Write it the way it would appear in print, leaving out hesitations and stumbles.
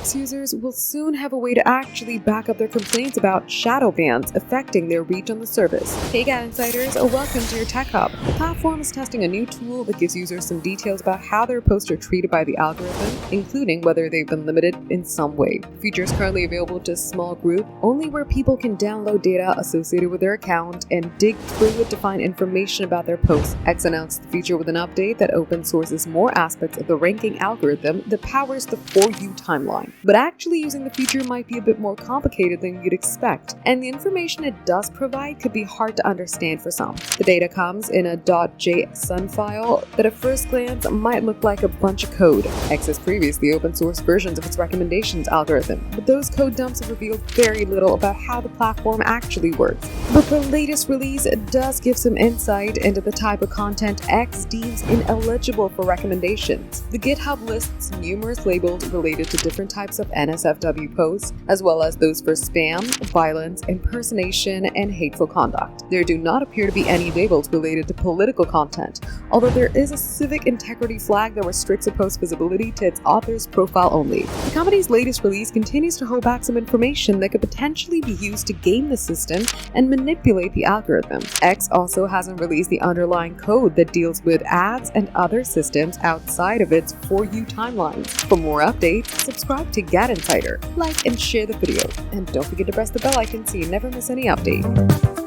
X users will soon have a way to actually back up their complaints about shadow bans affecting their reach on the service. Hey GadInsiders, welcome to your Tech Hub. The platform is testing a new tool that gives users some details about how their posts are treated by the algorithm, including whether they've been limited in some way. The feature is currently available to a small group, only where people can download data associated with their account and dig through it to find information about their posts. X announced the feature with an update that open sources more aspects of the ranking algorithm that powers the For You timeline. But actually using the feature might be a bit more complicated than you'd expect, and the information it does provide could be hard to understand for some. The data comes in a .json file that at first glance might look like a bunch of code. X has previously open source versions of its recommendations algorithm, but those code dumps have revealed very little about how the platform actually works. But the latest release does give some insight into the type of content X deems ineligible for recommendations. The GitHub lists numerous labels related to different types of NSFW posts, as well as those for spam, violence, impersonation, and hateful conduct. There do not appear to be any labels related to political content, although there is a civic integrity flag that restricts a post's visibility to its author's profile only. The company's latest release continues to hold back some information that could potentially be used to game the system and manipulate the algorithm. X also hasn't released the underlying code that deals with ads and other systems outside of its For You timelines. For more updates, subscribe to GadInsider, like and share the video, and don't forget to press the bell icon so you never miss any update.